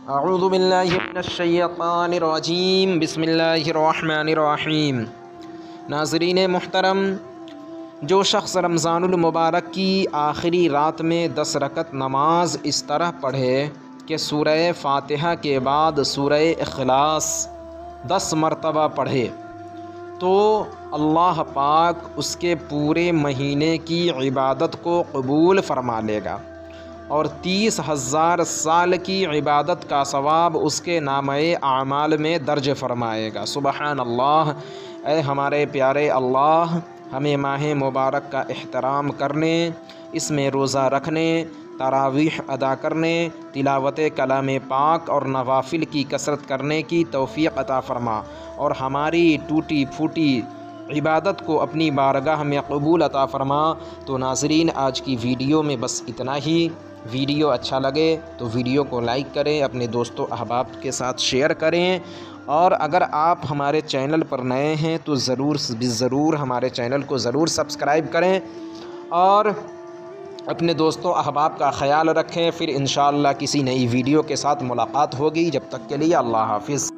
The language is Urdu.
اعوذ باللہ من الشیطان الرجیم، بسم اللہ الرحمن الرحیم۔ ناظرین محترم، جو شخص رمضان المبارک کی آخری رات میں 10 رکعت نماز اس طرح پڑھے کہ سورہ فاتحہ کے بعد سورہ اخلاص 10 مرتبہ پڑھے تو اللہ پاک اس کے پورے مہینے کی عبادت کو قبول فرما لے گا اور 30,000 سال کی عبادت کا ثواب اس کے نامہ اعمال میں درج فرمائے گا۔ سبحان اللہ۔ اے ہمارے پیارے اللہ، ہمیں ماہ مبارک کا احترام کرنے، اس میں روزہ رکھنے، تراویح ادا کرنے، تلاوت کلام پاک اور نوافل کی کثرت کرنے کی توفیق عطا فرما، اور ہماری ٹوٹی پھوٹی عبادت کو اپنی بارگاہ میں قبول عطا فرما۔ تو ناظرین، آج کی ویڈیو میں بس اتنا ہی۔ ویڈیو اچھا لگے تو ویڈیو کو لائک کریں، اپنے دوستوں احباب کے ساتھ شیئر کریں، اور اگر آپ ہمارے چینل پر نئے ہیں تو ضرور ہمارے چینل کو ضرور سبسکرائب کریں اور اپنے دوستوں احباب کا خیال رکھیں۔ پھر انشاءاللہ کسی نئی ویڈیو کے ساتھ ملاقات ہوگی، جب تک کے لیے اللہ حافظ۔